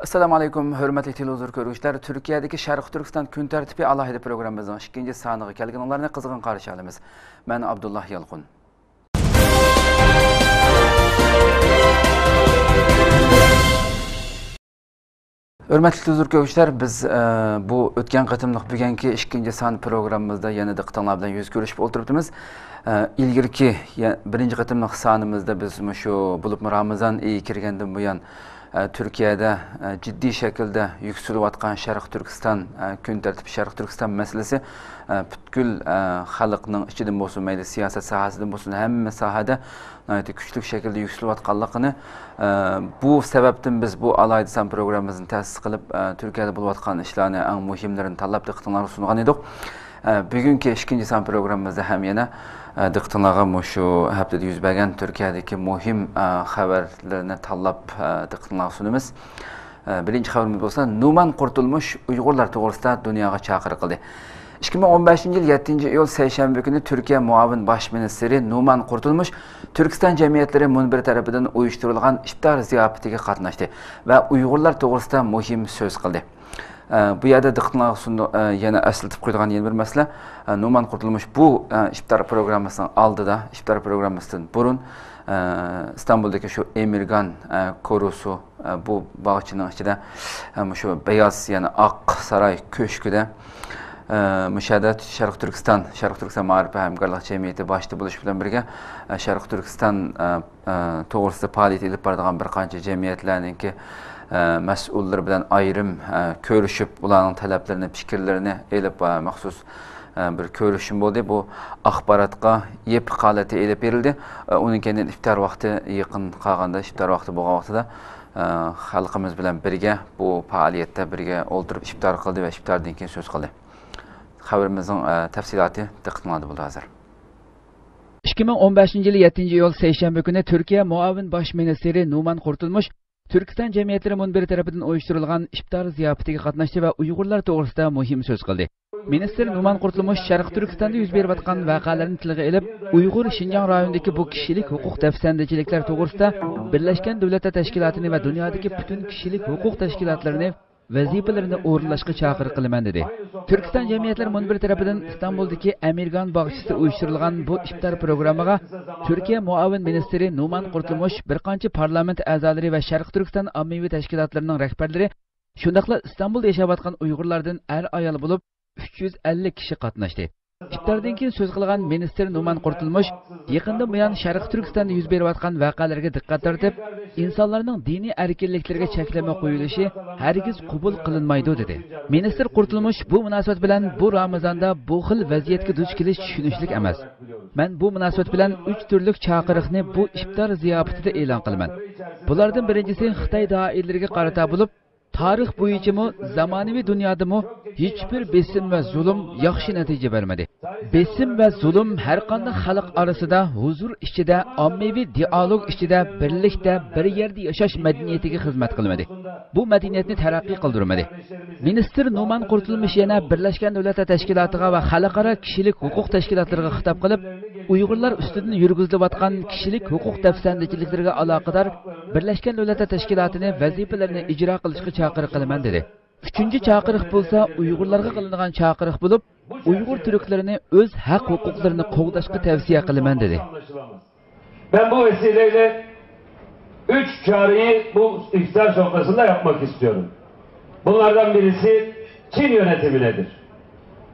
Assalamu alaykum, hörmətli televizor görüşlər. Türkiyədəki Şərq Türkistan gün tərtibi alayda proqramımızın 2-ci sanığı gəlginlərini qızğın qarşı alırıq. Mən Abdullah Yalqun. Hörmətli televizor görüşlər, biz bu ötən qatımlıq bugünkü 2-ci san proqramımızda yana diqqətinizlər bilan yüz görüşüb oturubdunuz. İlgirki 1-ci qatımlıq sanımızda biz şu bulub Ramazan iyi kirgəndən bu yan Türkiye'de ciddi şekilde yükselivatkan Şərq Türkistan, gün tertibi Şərq Türkistan meselesi bütkül halkının içinden bolsun, meyli siyaset sahasından bolsun, hem sahada güçlük şekilde yükselivatkanlığını bu sebepten biz bu alaydısan programımızın təsis qılıp Türkiye'de buluvatkan işlerini en muhimlerini talap diqqətinizlərə sunğan edik. Bugünkü 2-ci san programımızda hem yana diqqətinizlərə şu həftədə yüz bergen Türkiye'deki muhim xəbərlərini talap diqqətinizlərə sunumuz. Birinci xəbərimiz bolsa, Numan Kurtulmuş Uygurlar toğrusida dünyaya çağırıldı. 2015 yıl 7 iyul Seyşembe günü Türkiye Muavin Baş Ministeri Numan Kurtulmuş Türkistan Cemiyetleri Munbiri tarafından uyuşturulgan iftar ziyafetiga qatnaşdı ve Uygurlar toğrusida muhim söz qildi. Bu yerda diqqətinizlərə yana əsiltib qoyduğan yeni bir məsələ. Numan Kurtulmuş bu iftar programmasının aldıda, iftar programmasından burun İstanbul'daki şu Emirgan korusu bu bağçının içinde şu beyaz yani Ak Saray Köşkü'de müşahidat Şərq Türkistan Maarifi Həmkarlıq Cemiyeti başta buluşup bilan birgə Şərq Türkistan toğrusida fəaliyyət edib bardığan bir qancha cemiyetlərninki məsullar bilan ayrım görüşüp ularning talablarini, fikirlerini elib məxsus bir görüşüm oldu. Bu axbaratqa yep qalati elib berildi. Onun kendinden iftar vaxtı yaqın qalğanda, iftar vaxtı bolğan vaxtida xalqımız bilan birgə bu fəaliyyətdə birgə oturub iftar qıldı və iftardan keyin söz qıldı. Xəbərimizin təfsilatı diqqətinizdə buldu hazır. 2015 yılı 7 iyul Seyşembe günü Türkiye Muavin Baş Ministeri Numan Kurtulmuş Türkistan Cemiyetleri Munbiri tarafından uyuşturulgan iftar ziyafetiga qatnaşdı ve Uygurlar toğrusida muhim söz qildi. Minister Numan Kurtulmuş Şərq Türkistan'da yüz berib atqan vaqalarni tilga elib, Uygur Şinjan rayonundaki bu kişilik hukuk tafsandicilikler toğrusida Birleşken Devletler Teşkilatı'nı ve dünyadaki bütün kişilik hukuk teşkilatlarını vazifelerini o'rinlashga chaqiriq qilaman dedi. Türkistan Cemiyetleri Munbiri tarafından İstanbul'daki Emirgan bağçısida uyushtirilgan bu iftar programmaga Türkiye Muavin Ministeri Numan Kurtulmuş bir qancha parlament a'zolari va Şərq Türkistan ommaviy tashkilotlarining rahbarlari, shundaqla İstanbulda yashab atgan Uyg'urlardan ayol bo'lib 350 kishi qatnashdi. İftardan keyin so'z qilgan minister Numan Kurtulmuş, yaqinda buyon Şərq Türkistan'da yuz berib atgan vaqalarga diqqat tortib, insonlarning diniy erkinliklariga cheklama qo'yilishi hargiz qabul qilinmaydi dedi. Minister Kurtulmuş bu munosabat bilan bu Ramazonda bu xil vaziyatga duch kelish tushunishlik emas. Men bu munosabat bilan 3 turlik chaqiriqni bu iftar ziyofatida e'lon qilaman. Bulardan birinchisi Xitoy doiralariga qarata bo'lib, tarix bo'yicha zamonaviy dunyoda hiçbir besim ve zulüm yaxshi natija bermadi. Besim ve zulüm her qanday xalq arasida huzur ichida, ommaviy dialog ichida birlikda bir yerda yashash madaniyatiga xizmat qilmadi. Bu madaniyatni taraqqiy qildirmadi. Minister Numan Kurtulmuş yana Birleşken Devletler Teşkilatı'na ve xalqaro kishilik huquq tashkilotlariga xitob qilib, Uyg'urlar ustidan yurgizilayotgan kishilik huquq tafsandiciliklariga aloqador Birleşken Devletler Teşkilatı'nı vazifalarini ijro qilishga chaqiriq qilaman dedi. Üçüncü çağırıq bolsa Uygurlarga qilingan çağırıq bulup, Uygur Türklerini öz hak hukuklarını qoğdaşqa tavsiye qilaman dedi. Ben bu vesileyle 3 çağrıyı bu iftar sofrasında yapmak istiyorum. Bunlardan birisi Çin yönetiminedir.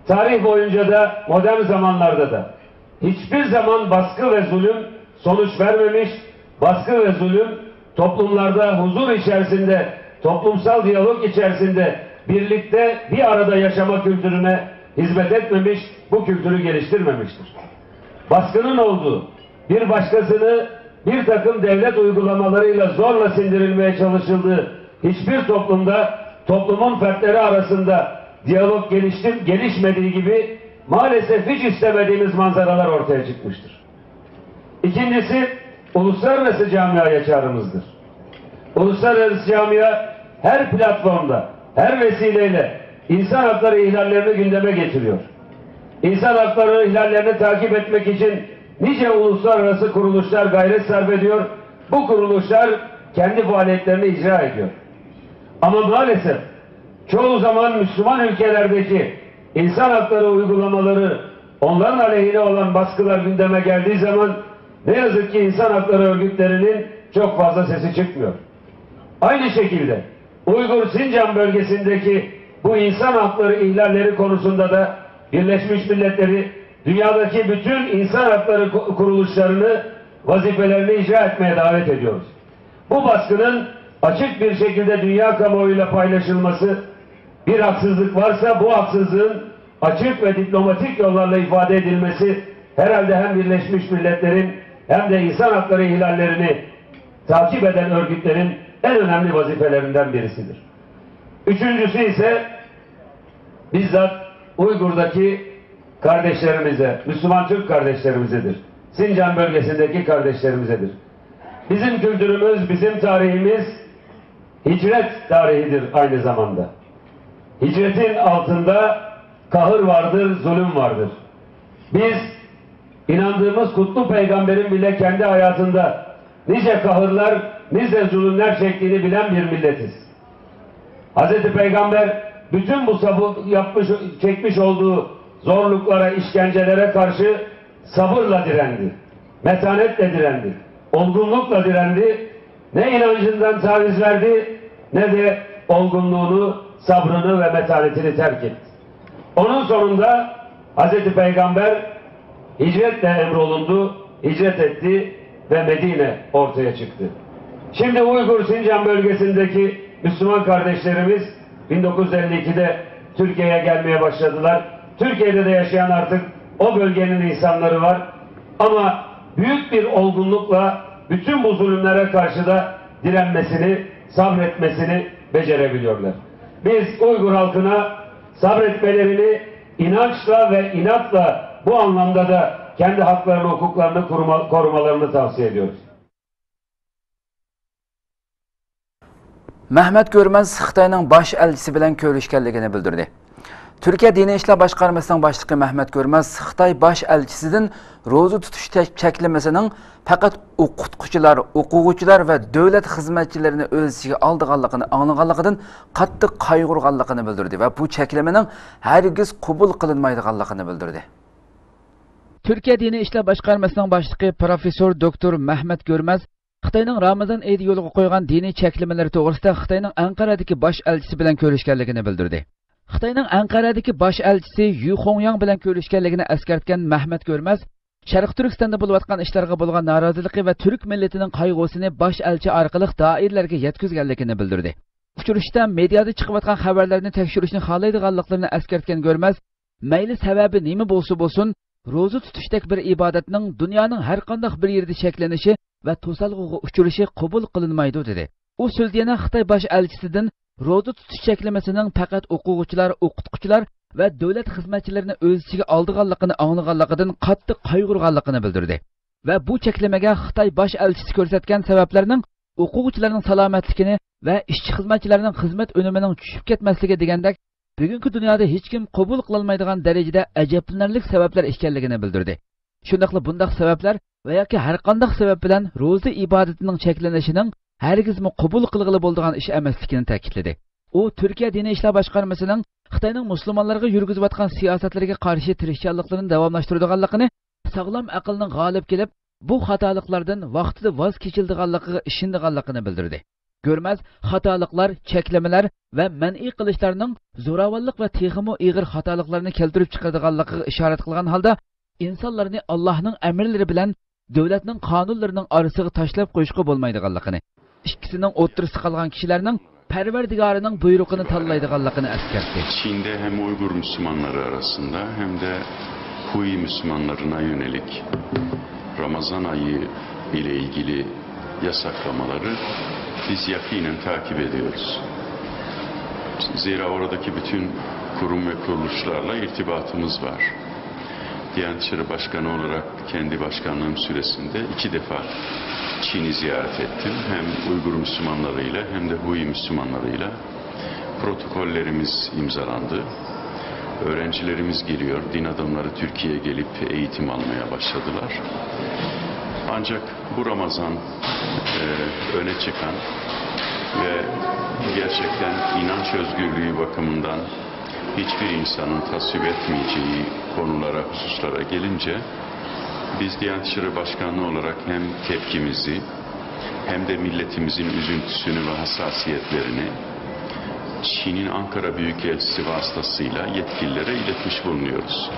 Tarih boyunca da modern zamanlarda da hiçbir zaman baskı ve zulüm sonuç vermemiş, baskı ve zulüm toplumlarda huzur içerisinde, toplumsal diyalog içerisinde birlikte bir arada yaşama kültürüne hizmet etmemiş, bu kültürü geliştirmemiştir. Baskının olduğu, bir başkasını bir takım devlet uygulamalarıyla zorla sindirilmeye çalışıldığı hiçbir toplumda toplumun fertleri arasında diyalog gelişmediği gibi maalesef hiç istemediğimiz manzaralar ortaya çıkmıştır. İkincisi, uluslararası camiaya çağrımızdır. Uluslararası camia her platformda, her vesileyle insan hakları ihlallerini gündeme getiriyor. İnsan hakları ihlallerini takip etmek için nice uluslararası kuruluşlar gayret sarf ediyor. Bu kuruluşlar kendi faaliyetlerini icra ediyor. Ama maalesef çoğu zaman Müslüman ülkelerdeki insan hakları uygulamaları, onların aleyhine olan baskılar gündeme geldiği zaman ne yazık ki insan hakları örgütlerinin çok fazla sesi çıkmıyor. Aynı şekilde Uygur Sincan bölgesindeki bu insan hakları ihlalleri konusunda da Birleşmiş Milletleri dünyadaki bütün insan hakları kuruluşlarını vazifelerini icra etmeye davet ediyoruz. Bu baskının açık bir şekilde dünya kamuoyuyla paylaşılması, bir haksızlık varsa bu haksızlığın açık ve diplomatik yollarla ifade edilmesi herhalde hem Birleşmiş Milletler'in hem de insan hakları ihlallerini takip eden örgütlerin en önemli vazifelerinden birisidir. Üçüncüsü ise bizzat Uygur'daki kardeşlerimize, Müslüman Türk kardeşlerimizedir. Sincan bölgesindeki kardeşlerimizedir. Bizim kültürümüz, bizim tarihimiz hicret tarihidir aynı zamanda. Hicretin altında kahır vardır, zulüm vardır. Biz inandığımız kutlu peygamberin bile kendi hayatında nice kahırlar, nice zulümler çektiğini bilen bir milletiz. Hazreti Peygamber bütün bu çekmiş olduğu zorluklara, işkencelere karşı sabırla direndi. Metanetle direndi. Olgunlukla direndi. Ne inancından taviz verdi, ne de olgunluğunu, sabrını ve metanetini terk etti. Onun sonunda Hazreti Peygamber hicretle emrolundu, hicret etti ve Medine ortaya çıktı. Şimdi Uygur Sincan bölgesindeki Müslüman kardeşlerimiz 1952'de Türkiye'ye gelmeye başladılar. Türkiye'de de yaşayan artık o bölgenin insanları var. Ama büyük bir olgunlukla bütün bu zulümlere karşı da direnmesini, sabretmesini becerebiliyorlar. Biz Uygur halkına sabretmelerini inançla ve inatla bu anlamda da kendi haklarını, hukuklarını korumalarını tavsiye ediyoruz. Mehmet Görmez Xitayning bosh elchisi bilan ko'rishganligini bildirdi. Türkiye Dini İşler Başkarmasının başlığı Mehmet Görmez Xitay bosh elchisidan ro'za tutish cheklamasining faqat o'qituvchilar, o'quvchilar va davlat xizmatchilarini o'z ichiga olganligini anglaganligidan qattiq qayg'urganligini bildirdi va bu cheklamaning hargiz qabul qilinmaydiganligini bildirdi. Türkiye Dini İşler Başkarmasının başlığı Profesör Doktor Mehmet Görmez Xitayning Ramazan oyida yo'lga qo'ygan diniy cheklamalar to'g'risida Xitayning Anqaradagi bosh elchisi bilan ko'rishganligini bildirdi. Xitayning Anqaradagi bosh elchisi Yu Hongyang bilan ko'rishganligini eskartgan Mehmet Görmez, Sharq Turkistonda bo'layotgan ishlarga bo'lgan noroziligi va turk millatining qayg'usini bosh elchi orqali doiralarga yetkazganligini bildirdi. Uchrashda mediada chiqayotgan xabarlarni tekshirishni xohlaydiganliklarini eskartgan Görmez, mayli sababi nima bo'lsa bo'lsin, ro'za tutishdek bir ibodatning dunyoning har qanday bir yerda cheklanishi va to'salg'uga uchrashi qabul qilinmaydi dedi. U so'zda yana Xitoy bosh elchisidan ro'za tutish cheklamasining faqat o'quvchilar, o'qituvchilar va davlat xizmatchilarini o'z ichiga olganligini anglaganligidan qattiq qayg'urganligini bildirdi. Va bu cheklamaga Xitoy bosh elchisi ko'rsatgan sabablarning o'quvchilarning salomatligini va ishchi xizmatchilarning xizmat unumuning tushib ketmasligi degandek bugungi dunyoda hech kim qabul qilolmaydigan darajada ajablanarli sabablar ekanligini bildirdi. Shundaqla bundaq sabablar va yoki har qanday sabab bilan ro'za ibodatining cheklanishining hargizmi qabul qilg'ili bo'ladigan ish emasligini ta'kidladi. U Turkiya Dini ishlar boshqarmasining Xitoyning musulmonlarga yurgizayotgan siyosatlariga qarshi tirishchanliklarini davomlashtiradiganligini, sog'lom aqlning g'olib kelib, bu xatoliklardan vaqtida voz kechildiganligiga ishondiganligini bildirdi. Görmez, xatoliklar, cheklamalar va man'iy qilishlarning zo'ravonlik va texmo ig'ir xatoliklarni keltirib chiqaradiganligiga ishorat qilgan holda, insonlarni Allohning amrlari bilan davlatning qonunlarining orasiga tashlab qo'yishga bo'lmaydiganligini, ikkisining o'rtasida qolgan kishilarning Perverdigarining buyrug'ini tanlaydiganligini eskartdi. Çin'de hem Uygur Müslümanları arasında hem de Hui Müslümanlarına yönelik Ramazan ayı ile ilgili yasaklamaları biz yakinen takip ediyoruz. Zira oradaki bütün kurum ve kuruluşlarla irtibatımız var. Diyanet İşleri Başkanı olarak kendi başkanlığım süresinde 2 defa Çin'i ziyaret ettim. Hem Uygur Müslümanlarıyla hem de Hui Müslümanlarıyla protokollerimiz imzalandı. Öğrencilerimiz geliyor. Din adamları Türkiye'ye gelip eğitim almaya başladılar. Ancak bu Ramazan öne çıkan ve gerçekten inanç özgürlüğü bakımından hiçbir insanın tasvip etmeyeceği konulara, hususlara gelince biz Diyanet İşleri Başkanlığı olarak hem tepkimizi hem de milletimizin üzüntüsünü ve hassasiyetlerini Çin'in Ankara Büyükelçisi vasıtasıyla yetkililere iletmiş bulunuyoruz.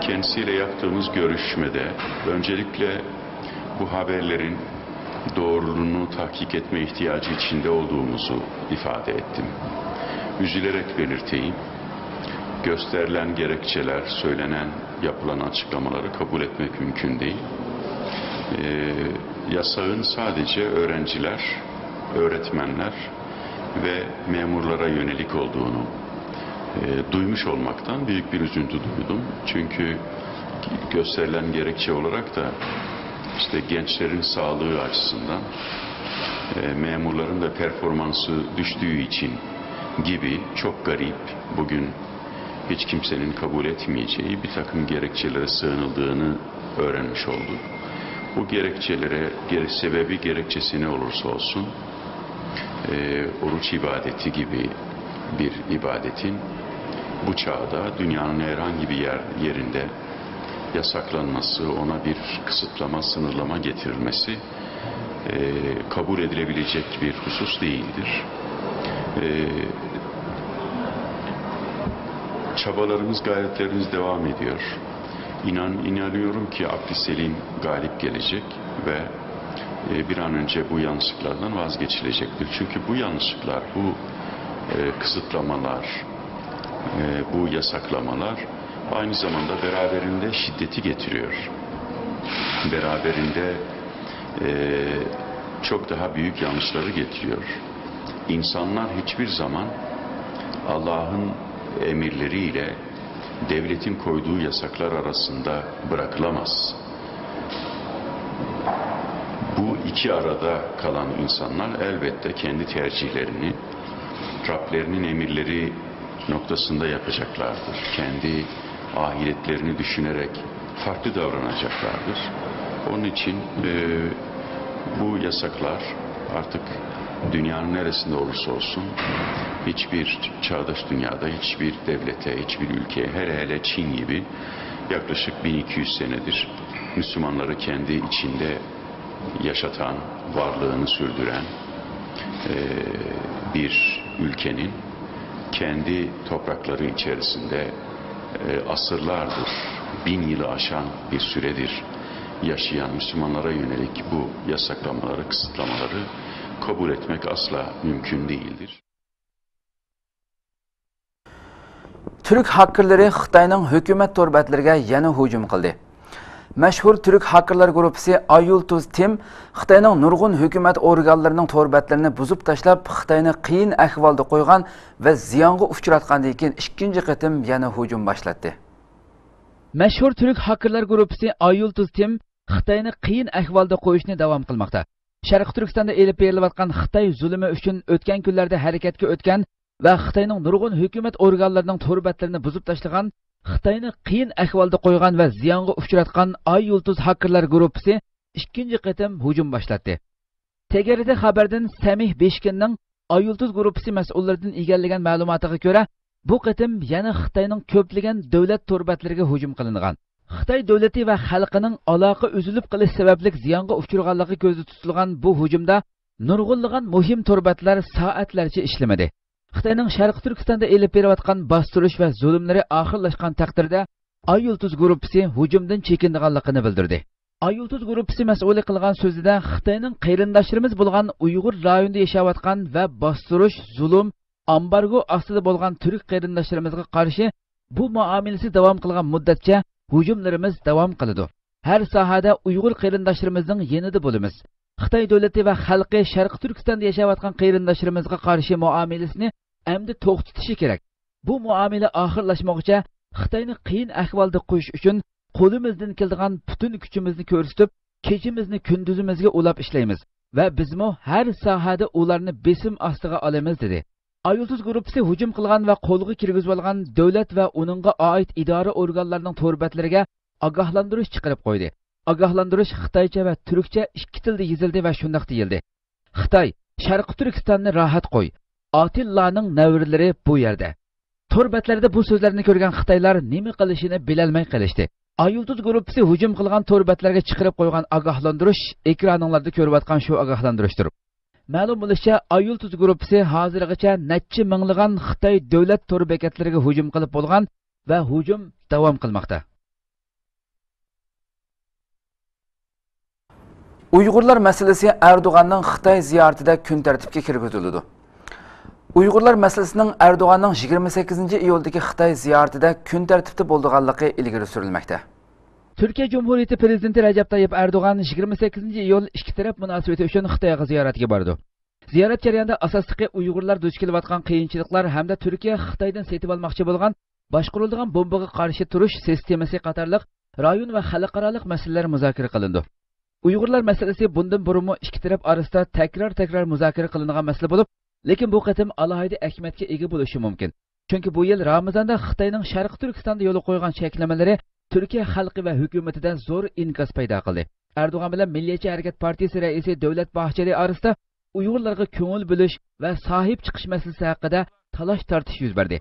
Kendisiyle yaptığımız görüşmede öncelikle bu haberlerin doğruluğunu tahkik etme ihtiyacı içinde olduğumuzu ifade ettim. Üzülerek belirteyim, gösterilen gerekçeler, söylenen, yapılan açıklamaları kabul etmek mümkün değil. Yasağın sadece öğrenciler, öğretmenler ve memurlara yönelik olduğunu duymuş olmaktan büyük bir üzüntü duydum. Çünkü gösterilen gerekçe olarak da işte gençlerin sağlığı açısından memurların da performansı düştüğü için gibi çok garip, bugün hiç kimsenin kabul etmeyeceği bir takım gerekçelere sığınıldığını öğrenmiş olduk. Bu gerekçelere sebebi gerekçesi ne olursa olsun oruç ibadeti gibi bir ibadetin bu çağda dünyanın herhangi bir yerinde yasaklanması, ona bir kısıtlama, sınırlama getirilmesi kabul edilebilecek bir husus değildir. Çabalarımız, gayretlerimiz devam ediyor. İnanıyorum ki aklı selim galip gelecek ve bir an önce bu yanlışlıklardan vazgeçilecektir. Çünkü bu yanlışlıklar, bu kısıtlamalar, bu yasaklamalar aynı zamanda beraberinde şiddeti getiriyor. Beraberinde çok daha büyük yanlışları getiriyor. İnsanlar hiçbir zaman Allah'ın emirleriyle devletin koyduğu yasaklar arasında bırakılamaz. Bu iki arada kalan insanlar elbette kendi tercihlerini Rablerinin emirleri noktasında yapacaklardır. Kendi ahiretlerini düşünerek farklı davranacaklardır. Onun için bu yasaklar artık dünyanın neresinde olursa olsun hiçbir çağdaş dünyada, hiçbir devlete, hiçbir ülkeye, hele Çin gibi yaklaşık 1200 senedir Müslümanları kendi içinde yaşatan, varlığını sürdüren bir ülkenin kendi toprakları içerisinde asırlardır, 1000 yılı aşan bir süredir yaşayan Müslümanlara yönelik bu yasaklamaları, kısıtlamaları kabul etmek asla mümkün değildir. Türk hakkerleri Xitoyning hukumat torbatlariga yana hujum qildi. Mashhur Türk hakkerlar guruhi Ayultuz Tim Xitoyning nurg'un hukumat organlarining torbatlarini buzib tashlab, Xitoyni qiyin ahvolda qo'ygan va ziyonga uchratgandan keyin ikkinchi qatim yana hujum boshlatdi. Mashhur Türk hakkerlar guruhi Ayultuz Tim Xitoyni qiyin ahvolda qo'yishni davom qilmoqda. Sharq Turkistonda elib berilayotgan Xitoy zulmi uchun o'tgan kunlarda harakatga o'tgan va Xitoyning nurg'un hukumat organlarining torbatlarini buzib tashlagan, Xitoyni qiyin ahvolda qo'ygan va ziyonga uchratgan Ayultuz hakkerlar guruhi ikkinchi qatim hujum boshlatdi. Tegerida xabardan Samih Beshkinning Ayultuz guruhi mas'ullaridan egallagan ma'lumotiga ko'ra, bu qatim yana Xitoyning ko'plagan davlat torbatlariga hujum qilingan. Xitoy davlati va xalqining aloqa uzilib qilish sababli ziyonga uchraganligi ko'zda tutilgan bu hujumda nurg'unlagan muhim torbatlar soatlarcha ishlamadi. Xitoyning Sharq Turkistonda elib berayotgan bostirish va zulmlari oxirlashgan taqdirda Ayultuz guruhi hujumdan chekinganligini bildirdi. Ayultuz guruhi mas'uli qilgan so'zida Xitoyning qarindoshlarimiz bo'lgan Uyg'ur rayonida yashayotgan va bostirish, zulm, ambargo ostida bo'lgan turk qarindoshlarimizga qarshi bu muomalasi davom qilgan muddatcha hujumlarimiz davom qiladi. Har sohada Uyg'ur qarindoshlarimizning yanida bo'lamiz. Xitoy davlati va xalqi Sharq Turkistonda yashayotgan qarindoshlarimizga qarshi muomalasini endi to'xtatishi kerak. Bu muomala oxirlashmoqcha Xitoyni qiyin ahvolda qo'yish uchun qo'limizdan keladigan butun kuchimizni ko'rsatib, kechimizni kunduzimizga ulab ishlaymiz va bizmo har sohada ularni besim ostiga olamiz dedi. Ayultuz guruhi hujum qilgan va qo'lga kirgizib olgan davlat va uningga oid idora organlarining torbatlariga ogohlantirish chiqarib qo'ydi. Ogohlantirish Xitoycha va turkcha ikki tilda yozildi va shunday deyildi. Xitoy Sharqi Turkistonni rahat qo'y. Atillaning navrilari bu yerda. Tor betlarida bu so'zlarni ko'rgan Xitoylar nima qilishini bilolmay qolishdi. Ayulduz gruppasi hujum qilgan tor betlarga chiqarib qo'ygan ogohlantirish ekraninglarda ko'rayotgan shu ogohlantirishdir. Ma'lum bo'lishicha, Ayulduz gruppasi hozirgacha necha minglagan Xitoy davlat tor bekatlariga hujum qilib bo'lgan va hujum davom qilmoqda. Uyg'urlar masalasi Erdo'g'anning Xitoy ziyoratida kun tartibga kirgizildi. Uyg'urlar masalasining Erdo'g'anning 28-iyuldagi Xitoy ziyoratida kun tartibda bo'lganligi ilgari surilmoqda. Turkiya Cumhuriyeti Prezidenti Recep Tayyip Erdo'g'an 28-iyul ikki taraf munosabati uchun Xitoyga ziyoratga bordi. Ziyorat jarayonida asosliqi Uyg'urlar duch kelayotgan qiyinchiliklar hamda Turkiya Xitoydan setib olmoqchi bo'lgan boshqarilgan bombaga qarshi turish sistemasi qatorliq rayon va xalqaroliq masalalar muzokara qilindi. Uyg'urlar masalasi bundan burun ikki taraf orasida takror muzokara qilingan masala bo'lib, lekin bu qatim alohida ahamiyatga ega bo'lishi mumkin. Chunki bu yil Ramazonda Xitoyning Sharqi Turkistonda yo'l qo'ygan cheklamalari Turkiya xalqi va hukumatidan zo'r inkas paydo qildi. Erdo'g'an bilan Milliyetçi Harakat Partiyasi raisi Davlat Bahçeli orasida Uyg'urlarga ko'ngil bo'lish va sahib chiqish masalasi haqida talash-tortish yuz berdi.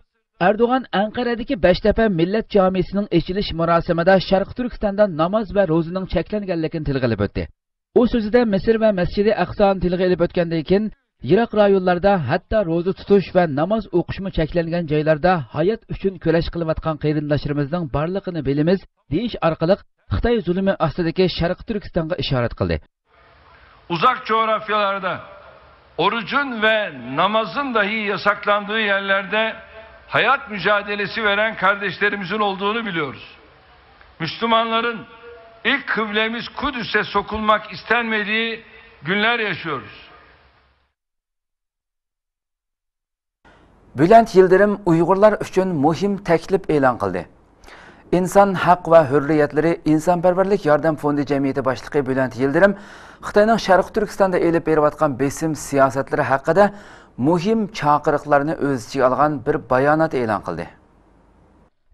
Erdo'g'an Anqaradagi Beştepe Millat Jamisining ochilish marosimida Sharqi Turkistonda namoz va ro'zaning cheklanganligini tilga olib o'tdi. U so'zida Misr va Masjidi Aqsoni tilga olib o'tgandan keyin Yiroq rayonlarda hatto ro'za tutish va namoz o'qishmi cheklangan joylarda hayot uchun kurash qilayotgan qarindoshlarimizning borligini bilamiz deyish orqali Xitoy zulmi ostidagi Sharqi Turkistonga ishorat qildi. Uzak coğrafyalarda orucun ve namazın dahi yasaklandığı yerlerde hayat mücadelesi veren kardeşlerimizin olduğunu biliyoruz. Müslümanların ilk kıblemiz Kudüs'e sokulmak istenmediği günler yaşıyoruz. Bülent Yildirim Uyg'urlar uchun muhim taklif e'lon qildi. İnsan haq va hurriyatları insonparvarlik yordam fondi jamiyati boshlig'i Bülent Yildirim Xitoyning Sharqi Turkistonda elib berayotgan besim siyosatlari haqida muhim chaqiriqlarni o'z ichiga olgan bir bayonot e'lon qildi.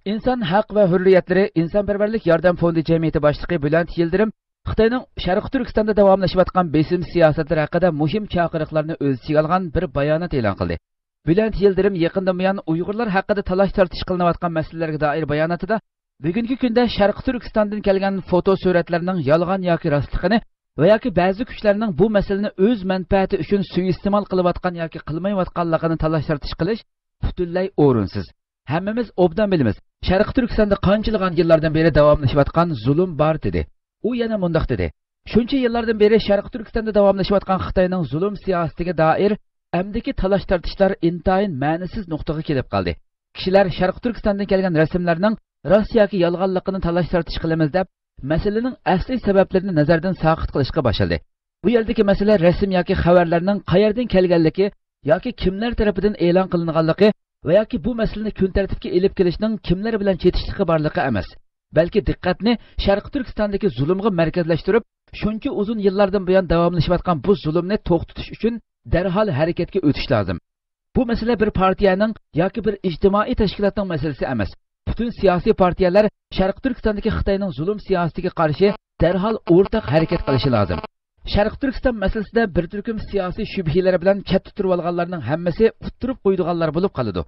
İnsan haq va hurriyatları insonparvarlik yordam fondi jamiyati boshlig'i Bülent Yildirim Xitoyning Sharqi Turkistonda davomlashayotgan besim siyosatlari haqida muhim chaqiriqlarni o'z ichiga olgan bir bayonot e'lon qildi. Bülent Yildirim yaqindan buyon Uyg'urlar haqida talash-tortish qilinayotgan masalalarga doir bayonotida bugungi kunda Sharqi Turkistondan kelgan foto suratlarning yolg'on yoki rostligini va yoki ba'zi kuchlarning bu masalani o'z manfaati uchun suiiste'mol qilayotgan yoki qilmayotganligini talash-tortish qilish butunlay o'rinsiz. Hammamiz obdan bilamiz. Sharqi Turkistonda qanchalar yillardan beri davomlashayotgan zulm bor dedi. U yana mundaq dedi. Shuncha yillardan beri Sharqi Turkistonda davomlashayotgan Xitoyning zulm siyosatiga doir amdiki talash-tortishlar intayin ma'nisiz nuqtaga kelib qoldi. Kishilar Sharqi Turkistondan kelgan rasmlarning rost yoki yolg'onligini talash-tortish qilamiz deb masalaning asli sabablarini nazardan saqit qilishga boshladi. Bu yerdagi masala rasm yoki xabarlarning qayerdan kelganligi yoki kimlar tomonidan e'lon qilinganligi va yoki bu masalani kun tartibga elib kelishning kimlar bilan chetishligi borligi emas. Balki diqqatni Sharqi Turkistondagi zulmga markazlashtirib, shuncha uzun yillardan buyon davomlashayotgan bu zulmni to'xtatish uchun darhol harakatga o'tish lozim. Bu masala bir partiyaning yoki bir ijtimoiy tashkilotning masalasi emas. Butun siyosiy partiyalar Sharqi Turkistondagi Xitoyning zulm siyosatiga qarshi darhol o'rtaq harakat qilishi lozim. Sharqi Turkiston masalasida bir turkum siyosiy shubhalar bilan chetda turib olganlarning hammasi uttirib qo'ydiganlar bo'lib qoladi.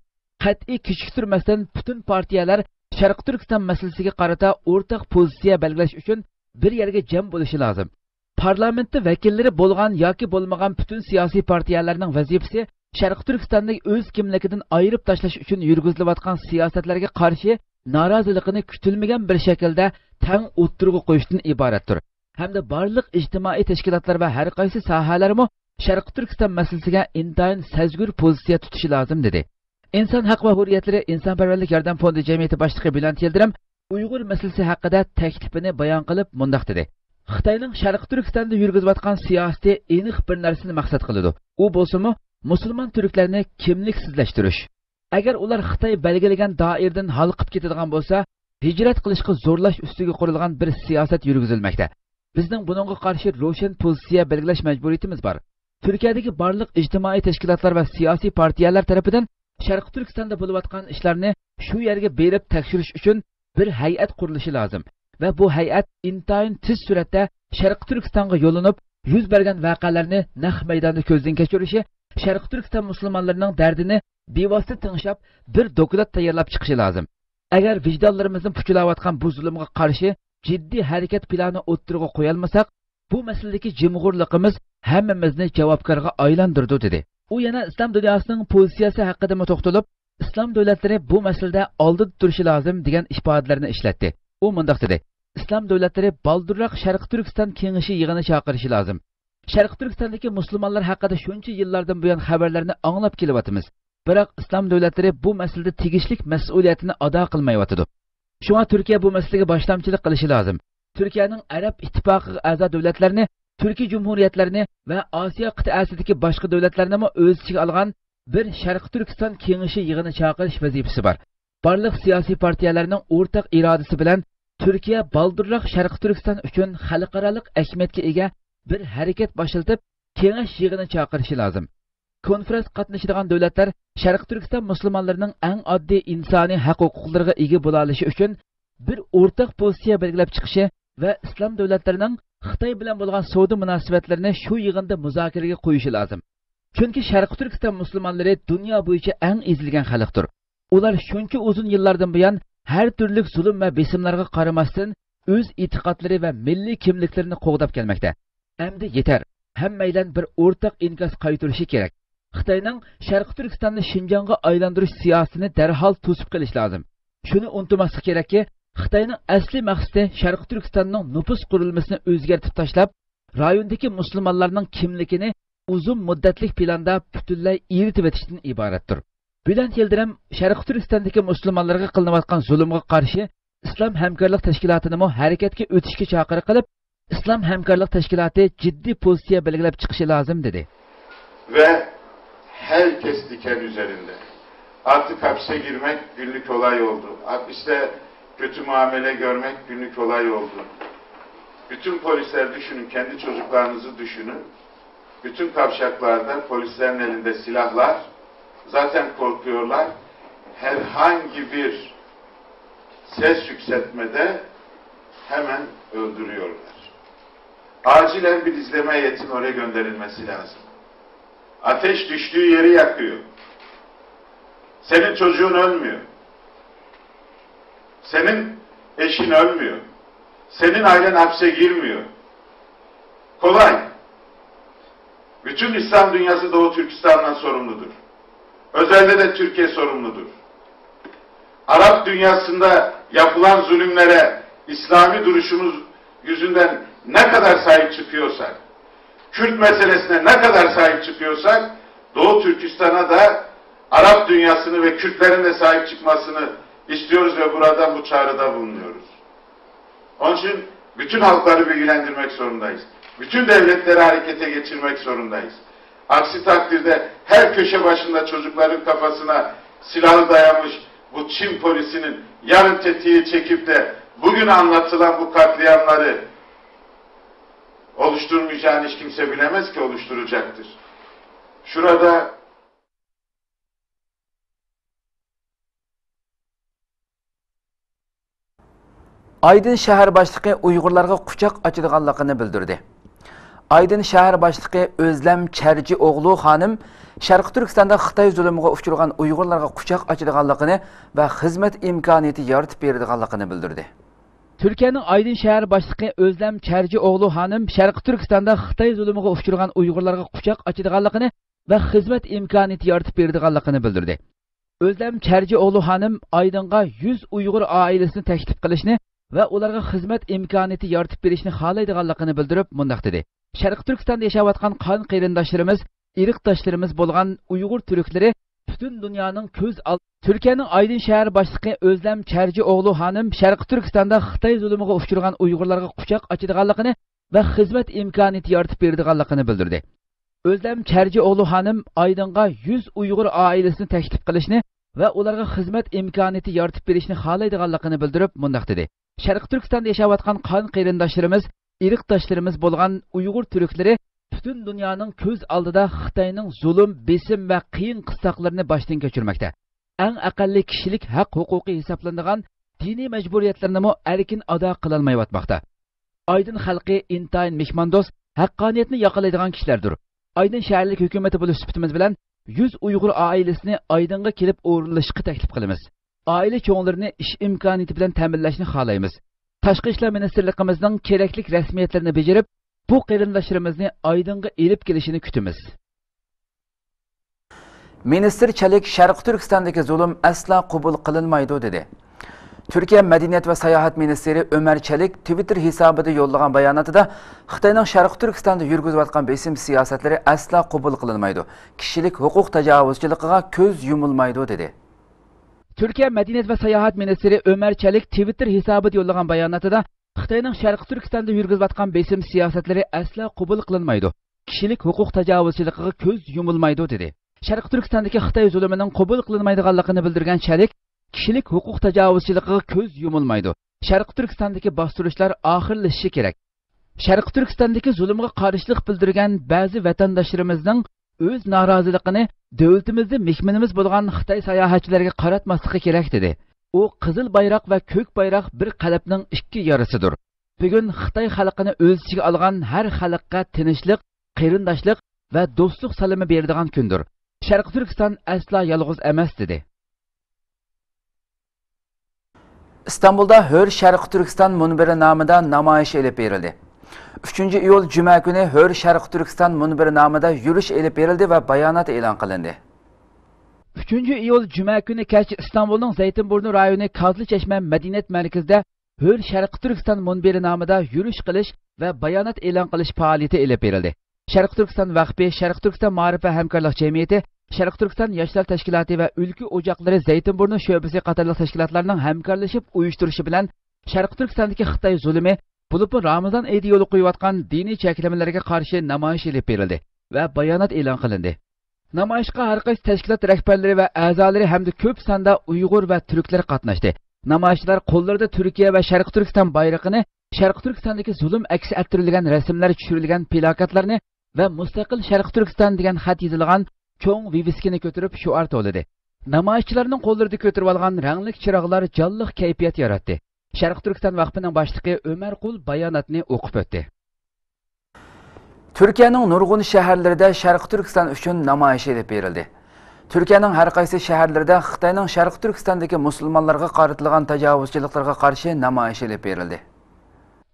Qat'iy kechiktirmasdan butun partiyalar Sharqi Turkiston masalasiga qarata o'rtaq pozitsiya belgilash uchun bir yerga jam bo'lishi lozim. Parlamentda vakillari bo'lgan yoki bo'lmagan butun siyosiy partiyalarning vazifasi Sharqi Turkistonni o'z kimligidan ayirib tashlash uchun yurgizilayotgan siyosatlarga qarshi noroziligini kutilmagan bir shaklda tang o'ttirg'i qo'yishdan iboratdir. Hamda barliq ijtimoiy tashkilotlar va har qaysi sohalarmi Sharqi Turkiston masalasiga intayin sezgur pozitsiya tutishi lozim dedi. İnsan haq va hurriyatlari insonparvarlik yordam fondi jamiyati boshlig'i Bülent Yildirim Uyg'ur masalasi haqida taklifini bayon qilib mundaq dedi. Xitoyning Sharqi Turkistonda yurgizayotgan siyosati aniq bir narsani maqsad qiladi. U bo'lsa-mu musulmon turklarni kimliksizlashtirish. Agar ular Xitoy belgilagan doiradan halqib ketadigan bo'lsa, hijrat qilishga zo'rlash ustiga qurilgan bir siyosat yurgizilmoqda. Bizning buningga qarshi ro'shan pozitsiya belgilash majburiyatimiz bor. Turkiyadagi barliq ijtimoiy tashkilotlar va siyosiy partiyalar tomonidan Sharqi Turkistonda bo'layotgan ishlarni shu yerga berib tekshirish uchun bir hay'at qurilishi lozim. Va bu hay'at intayin tez suratda Sharqi Turkistonga yo'linib, yuz bergan voqealarni naq maydonda ko'zdan kechirishi, Sharq Turkiston musulmonlarining dardini bevosita tinglab, bir dokument tayyorlab chiqishi lozim. Agar vijdonlarimizni puchulayotgan bu zulmga qarshi jiddiy harakat plani o'ttirg'a qo'ya olmasak, bu masaladagi jimg'urligimiz hammamizni javobgarga aylantirdi dedi. U yana islom dunyosining pozitsiyasi haqida to'xtalib, islom davlatlari bu masalada oldida turishi lozim degan ifodalarni ishlatdi. U mundaq dedi: islom davlatlari baldurroq Sharq Turkiston kengashi yig'ini chaqirishi lozim. Sharq Turkistondagi musulmonlar haqida shuncha yillardan buyon xabarlarni anglab kelyapmiz. Biroq islom davlatlari bu masalada tegishli mas'uliyatini ado qilmayotdi. Shunga Turkiya bu masalaga boshlamchilik qilishi lozim. Turkiyaning Arab ittifoqiga a'zo davlatlarni, Turkiy Cumhuriyatlarini va Osiyo qit'asidagi boshqa davlatlarni o'z ichiga olgan bir Sharq Turkiston kengashi yig'ini chaqirish vazifasi bor. Barliq siyosiy partiyalarning o'rtaq irodasi bilan Turkiya baldurroq Sharq Turkiston uchun xalqaroliq ahamiyatga ega bir harakat boshlatib, kengash yig'ini chaqirishi lozim. Konferans qatnashadigan davlatlar Sharq Turkiston musulmonlarining eng oddiy insoniy haq-huquqlariga ega bo'la olishi uchun bir o'rtaq pozitsiya belgilab chiqishi va islom davlatlarining Xitoy bilan bo'lgan savdo munosabatlarini shu yig'inda muzokaraga qo'yishi lozim. Chunki Sharq Turkiston musulmonlari dunyo bo'yicha eng ezilgan xalqdir. Ular shuncha uzun yillardan buyon har turli zulm va besimlarga qaramasdan o'z e'tiqodlari va milliy kimliklarini qo'g'dab kelmoqda. Endi yetar. Hammaydan bir o'rtaq inkos qaytarishi kerak. Xitoyning Sharq Turkistonni Shinjonga aylantirish siyosatini darhol to'sib qilish lozim. Shuni unutmaslik kerakki, Xitoyning asli maqsadi Sharq Turkistonning nüfus qurilmasini o'zgartirib tashlab, rayondagi musulmonlarning kimligini uzun muddatlik planda butunlay eritib etishdan iboratdir. Bülent Yildirim Sharq Turkistondagi musulmonlarga qilinayotgan zulmga qarshi Islom hamkorlik tashkilotini harakatga o'tishga chaqiriq qilib, Islom hamkorlik tashkiloti jiddiy pozitsiya belgilab chiqishi lozim dedi. Ve herkes diken üzerinde. Artık hapse girmek günlük olay oldu. Hapiste kötü muamele görmek günlük olay oldu. Bütün polisler düşünün, kendi çocuklarınızı düşünün. Bütün kavşaklarda polislerin elinde silahlar. Zaten korkuyorlar. Herhangi bir ses yükseltmede hemen öldürüyorlar. Acilen bir izleme heyetinin oraya gönderilmesi lazım. Ateş düştüğü yeri yakıyor. Senin çocuğun ölmüyor. Senin eşin ölmüyor. Senin ailen hapse girmiyor. Kolay. Bütün İslam dünyası Doğu Türkistan'dan sorumludur. Özellikle de Türkiye sorumludur. Arap dünyasında yapılan zulümlere İslami duruşumuz yüzünden ne kadar sahip çıkıyorsak, Kürt meselesine ne kadar sahip çıkıyorsak, Doğu Türkistan'a da Arap dünyasını ve Kürtlerin de sahip çıkmasını istiyoruz ve burada bu çağrıda bulunuyoruz. Onun için bütün halkları bilgilendirmek zorundayız. Bütün devletleri harekete geçirmek zorundayız. Aksi takdirde her köşe başında çocukların kafasına silahı dayamış bu Çin polisinin yarın tetiği çekip de bugün anlatılan bu katliamları oluşturmayacağını hiç kimse bilemez ki oluşturacaktır. Şurada Aydın shahar boshlig'i Uyg'urlarga quchoq ochadiganligini bildirdi. Aydın shahar boshlig'i Özlem Charji o'g'li xonim Sharq Turkistonda Xitoy zulmiga uchragan Uyg'urlarga quchoq ochadiganligini va xizmat imkoniyati yaratib beradiganligini bildirdi. Türkiye'nin Aydın shahar boshlig'i Özlem Charji o'g'li xonim Sharq Turkistonda Xitoy zulmiga uchragan Uyg'urlarga quchoq ochadiganligini va xizmat imkoniyati yaratib beradiganligini bildirdi. Özlem Charji o'g'li xonim Aydınga 100 Uyg'ur oilasini taklif qilishni va ularga xizmat imkoniyati yaratib berishni xohlaydiganligini bildirib, mundaq dedi. Sharq Turkistonda yashayotgan qon qarindoshlarimiz, irqdoshlarimiz bo'lgan Uyg'ur turklari butun dunyoning ko'z oldida. Turkiyaning Aydın shahar boshlig'i Özlem Charji o'g'li xonim Sharq Turkistonda Xitoy zulmiga uchragan Uyg'urlarga quchoq ochadiganligini va xizmat imkoniyati yaratib beradiganligini bildirdi. Özlem Charji o'g'li xonim Aydınga 100 Uyg'ur oilasini taklif qilishni va ularga xizmat imkoniyati yaratib berishni xohlaydiganligini bildirib, mundaq dedi. Sharq Turkistonda yashayotgan qon qarindoshlarimiz, irqdoshlarimiz bo'lgan Uyg'ur turklari butun dunyoning ko'z oldida Xitoyning zulm, besim va qiyin qistoqlarini boshdan kechirmoqda. Eng aqalli kishilik haq-huquqi hisoblanadigan diniy majburiyatlarni erkin ado qila olmayotmoqda. Aydın xalqi intayin mehmondo'st, haqqoniyatni yoqalaydigan kishilardir. Aydın şəhərlik hökuməti buluş sübutimiz bilan 100 Uyğur ailəsini Aydınğa kelib o'rinlashishga taklif qilamiz. Aile çoğunlarını iş imkoniyati bilan ta'minlashni xohlaymiz. Tashqi ishlar ministrligimizning kerakli rasmiyatlarini bajarib, bu qarindoshlarimizni Aydınğa elib kelishini kutamiz. Minister Çelik Sharq Turkistondagi zulm asla qabul qilinmaydi dedi. Türkiye Medeniyet ve Sayahat Ministeri Ömer Çelik Twitter hesabida yo'llagan bayonotida Xitoyning Sharq Turkistonda yurgizayotgan besim siyosatlari asla qabul qilinmaydi. Kishilik huquq tajovuzchiligiga ko'z yumilmaydi dedi. Türkiye Medeniyet ve Sayahat Ministeri Ömer Çelik Twitter hesabida yo'llagan bayonotida Xitoyning Sharq Turkistonda yurgizayotgan besim siyosatlari asla qabul qilinmaydi. Kishilik huquq tajovuzchiligiga ko'z yumilmaydi dedi. Sharq Turkistondagi Xitoy zulmining qabul qilinmaydiganligini bildirgan Çelik kishilik huquq tajovuzchiligiga ko'z yumilmaydi. Sharq Turkistondagi bostirishlar oxirlashishi kerak. Sharq Turkistondagi zulmga qarshilik bildirgan ba'zi vatandoshlarimizning o'z noroziligini davlatimizda mehmonimiz bo'lgan Xitoy sayohatchilariga qaratmasligi kerak dedi. U qizil bayroq va ko'k bayroq bir qalbning ikki yarasidir. Bugun Xitoy xalqini o'z ichiga olgan har xalqqa tinchlik, qarindoshlik va do'stlik salami beradigan kundir. Sharq Turkiston asla yolg'iz emas dedi. İstanbul'da Hör Sharq Turkiston munbiri nomida namoyish elib berildi. 3 iyul Cuma günü Hör Sharq Turkiston munbiri nomida yurish elib berildi ve bayonot e'lon qilindi. 3 iyul Cuma günü kech İstanbul'ning Zaytinburnu rayoni Kozli-Chashma Madaniyat markazida Hör Sharq Turkiston munbiri nomida yurish qilish va bayonot e'lon qilish faoliyati elib berildi. Sharq Turkiston Vaqfi, Sharq Turkiston Ma'rif va hamkorlik jamiyati, Sharq Turkiston yoshlar tashkiloti va Ulku o'joqlari Zaytinburnu sho'basi qatorli tashkilotlarning hamkorlashib uyushtirishi bilan Sharq Turkistondagi Xitoy zulmi bo'lib Ramazon oyida yo'l qo'yayotgan diniy cheklamalarga qarshi namoyish elib berildi va bayonot e'lon qilindi. Namoyishga har qaysi tashkilot rahbarlari va a'zolari hamda ko'p sonda Uyg'ur va turklar qatnashdi. Namoyishchilar qo'llarida Turkiya va Sharq Turkiston bayrog'ini, Sharq Turkistondagi zulm aks ettirilgan rasmlar tushirilgan plakatlarni va mustaqil Sharq Turkiston degan xat yozilgan cho'ng viviskini ko'tarib shuar to'ladi. Namoyishchilarning qo'llarida ko'tarib olgan rangli chiroqlar jonliq kayfiyat yaratdi. Sharq Turkiston vaqfining boshlig'i Ömer Qul bayonotni o'qib o'tdi. Türkiye'nin nurg'un shaharlarida Sharq Turkiston uchun namoyish elib berildi. Türkiye'nin har qaysi shaharlarida Xitoyning Sharq Turkistondagi musulmonlarga qaratilgan tajovuzchiliklarga qarshi namoyish elib berildi.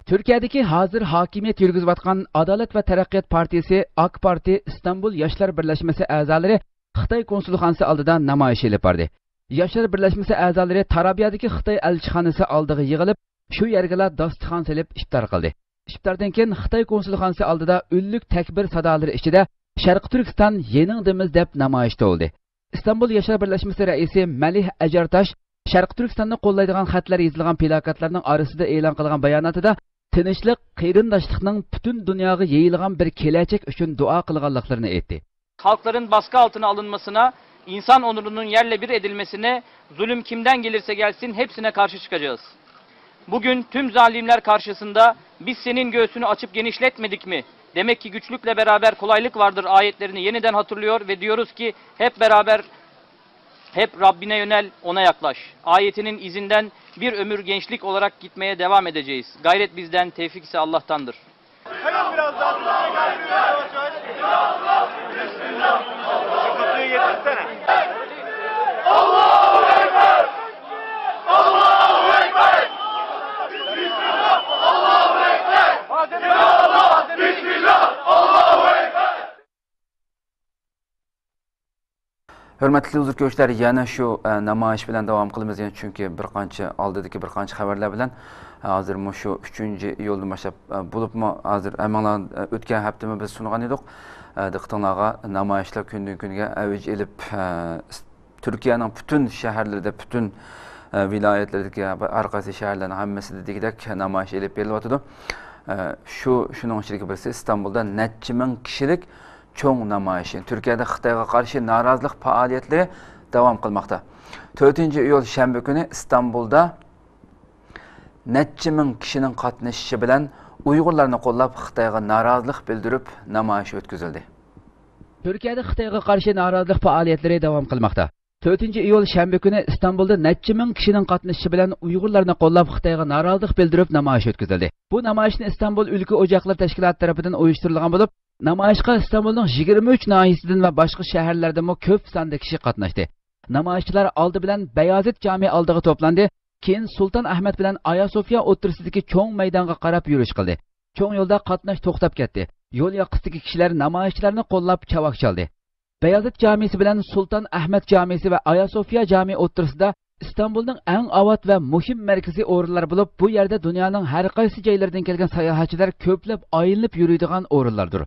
Türkiye'deki hazır hakimiyet yürgüzüvatkan Adalet ve Terakkiyat Partisi, AK Parti, İstanbul Yaşlar Birleşmesi a'zolari Xitoy konsulxonasi oldida namoyish elib bordi. Yoshlar Birleşmesi a'zolari Tarabiyadagi Xitoy elchixonasi oldiga yig'ilib, shu yerga dasturxon selib iftor qildi. Iftordan keyin Xitoy konsulxonasi oldida ullik takbir sadolari ichida Sharq Turkiston yeningdimiz deb namoyish bo'ldi. İstanbul Yoshlar Birleşmesi raisi Malih Ajartash Sharq Turkistonni qo'llaydigan xatlar yozilgan plakatlarning orasida e'lon qilgan bayonotida tinchlik, qarindoshlikning butun dunyoga yayilgan bir kelajak uchun duo qilganliklarini aytdi. Halkların baskı altına alınmasına, insan onurunun yerle bir edilmesine, zulüm kimden gelirse gelsin hepsine karşı çıkacağız. Bugün tüm zalimler karşısında biz senin göğsünü açıp genişletmedik mi? Demek ki güçlükle beraber kolaylık vardır ayetlerini yeniden hatırlıyor ve diyoruz ki hep beraber hep Rabbine yönel, ona yaklaş. Ayetinin izinden bir ömür gençlik olarak gitmeye devam edeceğiz. Gayret bizden, tevfik ise Allah'tandır. Hemen biraz daha Bismillah. Kapıyı getirsene. Allahu Ekber! Allahu Ekber! Bismillah! Allahu Ekber! Ya Allah! Bismillah! Allahu Ekber! Hürmetli izləyicilər, yana şu namoyish bilan davom qilamiz, chunki bir qancha oldidagi bir qancha xabarlar bilan hozir shu 3 iyuldan boshlab bo'libmi, hozir amaldan o'tgan haftami biz sungan edik. Diqqatingizga namoyishlar kundan kunga avj elib Turkiyaning butun shaharlarida, butun viloyatlardagi har qaysi shaharlarning hammasida degidek namoyish elib berilyotdi. Shuning ichidagi birisi İstanbulda necha ming kishilik cho'ng namoyish. Turkiyada Xitoyga qarshi norozilik faoliyatlari davom qilmoqda. 4 iyul shanba kuni İstanbulda necha ming kishining qatnashishi bilan Uyg'urlarni qo'llab Xitoyga norozilik bildirib namoyish o'tkazildi. Turkiyada Xitoyga qarshi norozilik faoliyatlari davom qilmoqda. 4-iyul shanba kuni Istanbulda necha ming kishining qatnashishi bilan Uyg'urlarni qo'llab Xitoyga norozilik bildirib namoyish o'tkazildi. Bu namoyishni Istanbul Ulka Ocaqlar tashkiloti tomonidan uyushtirilgan bo'lib, namoyishga Istanbulning 23 nahiyasidan va boshqa shaharlardan ko'p sonda kishi qatnashdi. Namoyishchilar oldi bilan Bayazit jami oldiga to'plandi, keyin Sulton Ahmad bilan Ayasofya o'rtasidagi cho'ng maydonga qarab yurish qildi. Cho'ng yo'lda qatnash to'xtab ketdi. Yo'l yoqasidagi kishilar namoyishchilarni qo'llab chavoq chaldi. Bayazit jamisi bilan Sulton Ahmad jamisi va Ayasofya jami o'rtasida Istanbulning eng avvat va muhim markaziy o'rinlar bo'lib, bu yerda dunyoning har qaysi joylaridan kelgan sayohatchilar ko'plab oyinlab yuradigan o'rinlardir.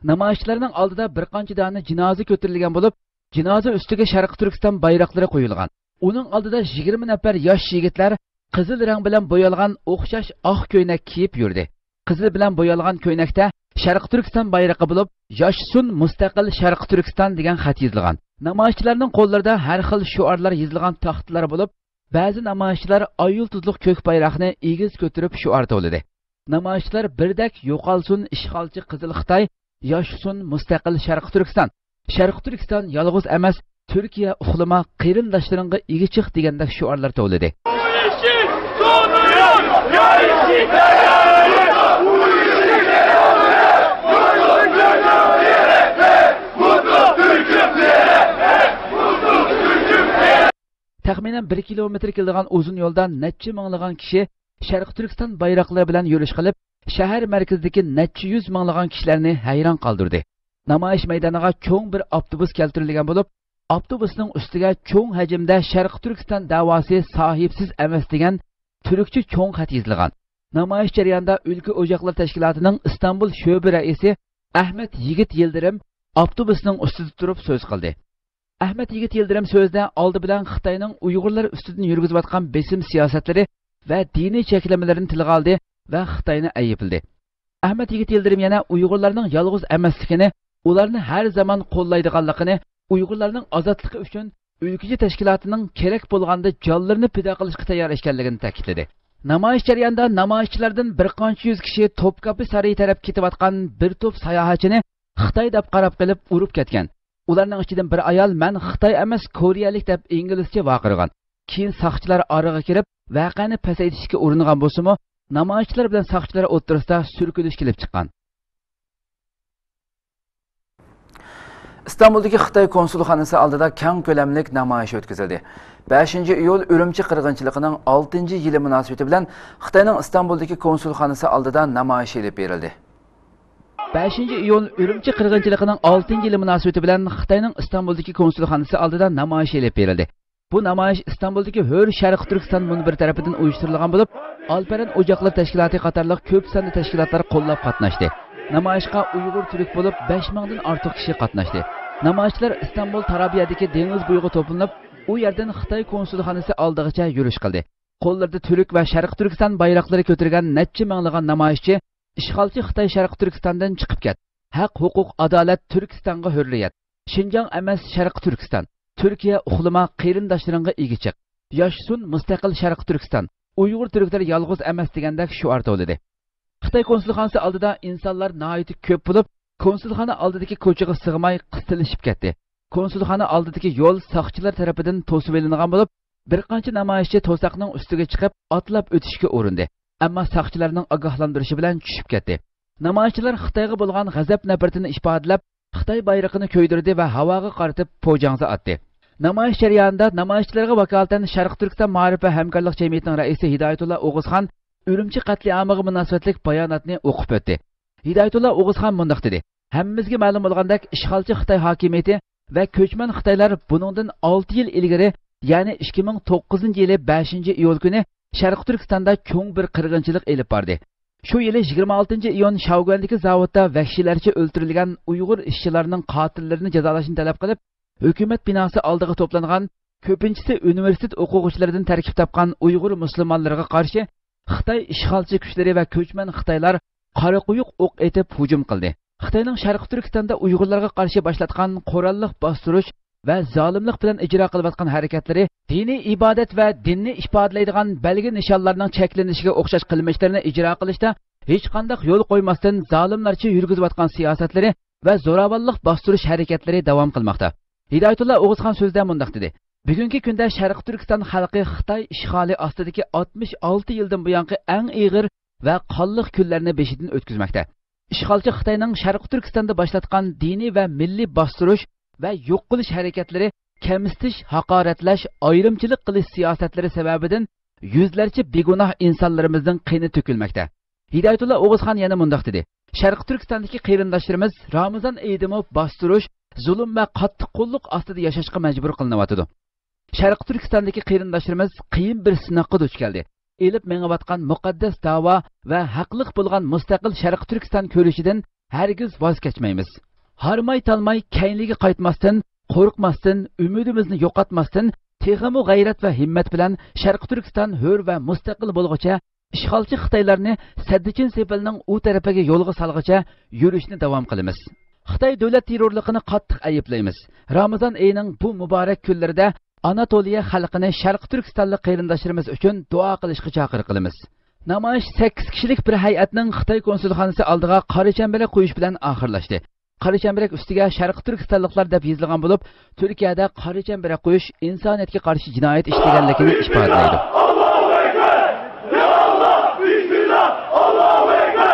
Namoyishchilarning oldida bir qancha dona jinoza ko'tarilgan bo'lib, jinoza ustiga Sharq Turkiston bayroqlari qo'yilgan. Uning oldida 20 nafar yosh yigitlar qizil rang bilan bo'yalgan o'xshash oq ko'ylak kiyib yurdi. Qizil bilan bo'yalgan ko'ylakda Sharq Turkiston bayrog'i bo'lib, "Yoshsun mustaqil Sharq Turkiston" degan xat yozilgan. Namoyishchilarning qo'llarida har xil shiorlar yozilgan taxtlar bo'lib, ba'zi namoyishchilar oyul tuzliq ko'k bayroqni egiz ko'tarib shior to'ladi. Namoyishchilar birdak "Yo'qolsun ishg'olchi Qizil Xitoy, yoshsun mustaqil Sharq Turkiston. Sharq Turkiston yolg'iz emas, Turkiya uxlama qarindoshlaringga ega chiq" degandek shiorlar to'ladi. Taxminan 1 kilometr keladigan uzun yo'ldan necha minglagan kishi Sharq Turkiston bayroqlari bilan yurish qilib, shahar markazidagi necha yuz minglagan kishilarni hayron qoldirdi. Namoyish maydoniga cho'ng bir avtobus keltirilgan bo'lib, avtobusning ustiga cho'ng hajmda Sharq Turkiston da'vosi sahibsiz emas degan turkcha cho'ng xat yozilgan. Namoyish jarayonida Ulka Ocaqlar tashkilotining Istanbul sho'ba raisi Ahmet Yigit Yildirim avtobusning ustida turib so'z qildi. Ahmet Yigit Yildirim so'zda oldi bilan Xitoyning Uyg'urlar ustidan yurgizayotgan besim siyosatlari va diniy cheklamalarini tilga oldi va Xitoyni aybladi. Ahmet Yigit Yildirim yana Uyg'urlarning yolg'iz emasligini, ularni har zaman qo'llaydiganligini, Uyg'urlarning ozodligi uchun Ulka tashkilotining kerak bo'lganda jonlarini fido qilishga tayyor ekanligini ta'kidladi. Namoyish jarayonida namoyishchilardan bir qancha yuz kishi Topkapi saroyi taraf ketayotgan bir to'p sayohatchini Xitoy deb qarab qilib urib ketgan. Ularning ichidan bir ayol "Men Xitoy emas, Koreyalik" deb inglizcha vaqirgan. Keyin soqchilar oraga kirib, voqeani pasaytirishga uringan bo'lsa-mu, namoyishchilar bilan soqchilar o'rtasida surkilish kelib chiqqan. İstanbul'daki Xitoy konsulxonasi oldida keng ko'lamlik namoyish o'tkazildi. 5-iyul Urumchi qirg'inchiligining 6-yili munosabati bilan Xitoyning İstanbul'daki konsulxonasi oldida namoyish elib berildi. 5-iyul Urumchi qirg'inchiligining 6-yili munosabati bilan Xitoyning İstanbul'daki konsulxonasi oldida namoyish elib berildi. Bu namoyish İstanbul'daki Hör Sharq Turkiston munbiri tomonidan uyushtirilgan bo'lib, Alparan Ocaqlar tashkiloti qatorliq ko'p sonli tashkilotlar qo'llab qatnashdi. Namoyishga Uyg'ur turk bo'lib 5000 dan ortiq kishi qatnashdi. Namoyishchilar Istanbul Tarabiyadagi dengiz bo'yiga to'planib, u yerdan Xitoy konsulxonasi oldigacha yurish qildi. Qo'llarida turk va Sharq Turkiston bayroqlari ko'targan necha minglagan namoyishchi ishg'olchi Xitoy Sharq Turkistondan chiqib ketdi. Haq, huquq, adolat, Turkistonga hurriyat. Xinjiang emas, Sharq Turkiston. Turkiya uxlama qarindoshlaringga ega chiq. Yoshsun mustaqil Sharq Turkiston. Uyg'ur turklar yolg'iz emas degandek shior to'ladi. Xitoy konsulxonasi oldida insonlar nihoyat ko'p bo'lib, konsulxona oldidagi ko'chaga sig'may qistilishib ketdi. Konsulxona oldidagi yo'l soqchilar tomonidan to'sib olingan bo'lib, bir qancha namoyishchi to'saqning ustiga chiqib, otlab o'tishga urindi. Ammo soqchilarning ogohlantirishi bilan tushib ketdi. Namoyishchilar Xitoyga bo'lgan g'azab nafratini ifodalab, Xitoy bayrog'ini ko'ydirdi va havoga qaratib po'jangza otdi. Namoyish jarayonida namoyishchilarga vakolatan Sharq Turkiston ma'rif va hamkorlik jamiyatining raisi Hidoyatullo O'g'izxon Urumchi qatliamiga munosabatlik bayonotni o'qib o'tdi. Hidoyatullo O'g'izxon mundaq dedi: "Hammamizga ma'lum bo'lgandek, ishg'olchi Xitoy hokimiyati va ko'chman Xitoylar buningdan 6 yil ilgari, ya'ni 2009-yili 5-iyul kuni Sharq Turkistonda cho'ng bir qirg'inchilik elib bordi. Shu yili 26-iyun Shavgandagi zavodda vahshiylarcha o'ldirilgan Uyg'ur ishchilarning qotillerini jazolashni talab qilib, hukumat binosi oldiga to'plangan ko'pinchisi universitet o'quvchilaridan tarkib topgan Uyg'ur musulmonlariga qarshi Xitoy ishg'olchi kuchlari va ko'chman Xitoylar qora quyuq o'q etib hujum qildi. Xitoyning Sharq Turkistonda Uyg'urlarga qarshi boshlatgan qurolli bostirish va zolimlik bilan ijro qilayotgan harakatlari diniy ibodat va dinni ifodalaydigan belgi nishonlarning cheklanishiga o'xshash qilmishlarni ijro qilishda hech qanday yo'l qo'ymasdan zolimlarcha yurgizayotgan siyosatlari va zo'ravonlik bostirish harakatlari davom qilmoqda. Hidoyatullo O'g'izxon so'zida mundaq dedi: Bugungi kunda Sharq Turkiston xalqi Xitoy ishg'oli ostidagi 66 yildan buyangi eng ig'ir va qonliq kunlarni beshidan o'tkazmoqda. Ishg'olchi Xitoyning Sharq Turkistonda boshlatgan diniy va milliy bostirish va yo'q qilish harakatlari, kamsitish, haqoratlash, ayrimchilik qilish siyosatlari sababidan yuzlarcha begunoh insonlarimizning qini to'kilmoqda. Hidoyatullo O'g'izxon yana mundaq dedi: Sharq Turkistondagi qarindoshlarimiz Ramazon oyida bostirish, zulm va qattiq qo'lliq ostida yashashga majbur qilinyapti. Sharq Turkistondagi qarindoshlarimiz qiyin bir sinoqqa duch keldi. Elib mengayotgan muqaddas da'vo va haqliq bo'lgan mustaqil Sharq Turkiston ko'rishidan hargiz voz kechmaymiz. Harmay talmay kaynligiga qaytmasdan, qo'rqmasdan, umidimizni yo'qotmasdan, texmu g'ayrat va himmat bilan Sharq Turkiston hur va mustaqil bo'lguncha ishg'olchi Xitoylarni Saddichin sepilning u tarafiga yo'lga solguncha yurishni davom qilamiz. Xitoy davlat terrorligini qattiq ayiblaymiz. Ramazon oyining bu muborak kunlarida Anatoliya xalqini Sharq Turkistonlik qarindoshlarimiz uchun duo qilishga chaqirib. Namoyish 8 kishilik bir hay'atning Xitoy konsulxonasi oldiga qora chambarak qo'yish bilan oxirlashdi. Qora chambarak ustiga Sharq Turkistonliklar deb yozilgan bo'lib, Turkiyada qora chambarak qo'yish insoniyatga qarshi jinoyat ish deganligini ifodalaydi. Allahu ekber! Ya Allah! Bismillah! Allahu ekber!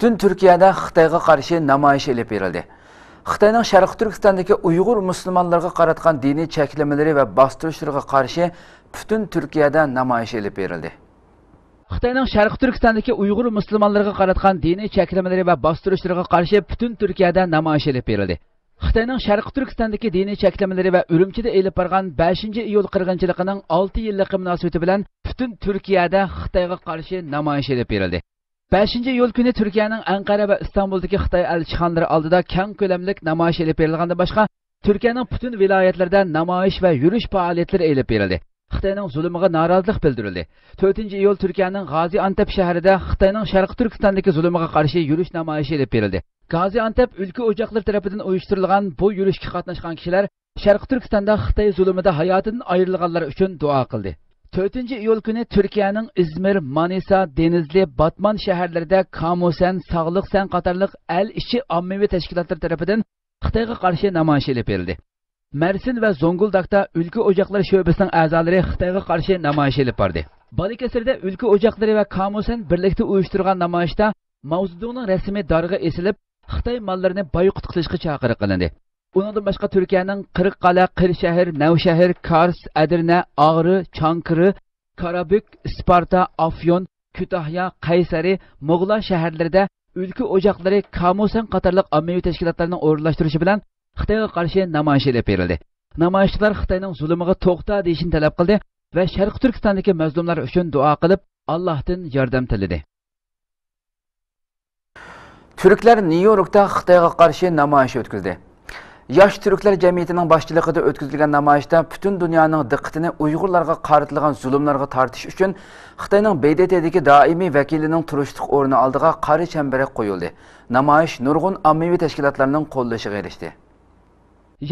Bütün Türkiye'de Xitoyga qarshi namoyish elib berildi. Xitoyning Sharq Turkistondagi Uyg'ur musulmonlarga qaratgan diniy cheklamalari va bostirishlarga qarshi bütün Türkiye'de namoyish elib berildi. Xitoyning Sharq Turkistondagi Uyg'ur musulmonlarga qaratgan diniy cheklamalari va bostirishlarga qarshi bütün Türkiye'de namoyish elib berildi. Xitoyning Sharq Turkistondagi diniy cheklamalari va Urumchida elib borgan 5-iyul qirg'inchiligining 6 yillik munosabati bilan bütün Türkiye'de Xitoyga qarshi namoyish elib berildi. 5-iyul kuni Turkiyaning Ankara va Istanbuldagi Xitoy elchixonalari oldida keng ko'lamlik namoyish elib berilgandan boshqa, Turkiyaning butun viloyatlarida namoyish va yurish faoliyatlari elib berildi. Xitoyning zulmiga norozilik bildirildi. 4-iyul Turkiyaning Gaziantep shahrida Xitoyning Sharq Turkistondagi zulmiga qarshi yurish namoyishi elib berildi. Gaziantep ülke ocakları tarafından uyushtirilgan bu yurishga qatnashgan kishilar Sharq Turkistonda Xitoy zulmidan hayotidan ayrilganlar uchun duo qildi. 4-iyul kuni Turkiyaning İzmir, Manisa, Denizli, Batman shaharlarida Kamusen, Sog'liq san qatorliq el ichi ommaviy tashkilotlar tarafidan Xitoyga qarshi namoyish elib berildi. Mersin va Zonguldakda ülke ocakları sho'basining a'zolari Xitoyga qarshi namoyish elib bordi. Balıkesir'de ülke ocakları va Kamusen birlikda uyushtirgan namoyishda Mavzuduning rasmiy darg'a esilib, Xitoy mollarini boyqut qilishga chaqiriq qilindi. Undan boshqa Turkiyaning Qirqqala, Qirshahar, Navshahar, Kars, Adirna, Ağrı, Çankırı, Karabük, Isparta, Afyon, Kütahya, Qaysari, Moğla shaharlarida ülke ocakları Kamusen qatorliq ommaviy tashkilotlarning o'rinlashtirishi bilan Xitoyga qarshi namoyish elib berildi. Namoyishchilar Xitoyning zulmiga to'xta deyishini talab qildi va Sharq Turkistondagi mazlumlar uchun duo qilib, Allohdan yordam tiladi. Türkler New York'ta Xitoyga qarshi namoyish o'tkazdi. Yosh Türkler jamiyatining boshchiligida o'tkazilgan namoyishda butun dunyoning diqqatini Uyg'urlarga qaratilgan zulmlarga tortish uchun Xitoyning BDT'dagi doimiy vakilining turishliq o'rni oldiga qora chambarak qo'yildi. Namoyish nurg'un ommaviy tashkilotlarning qo'llashiga erishdi.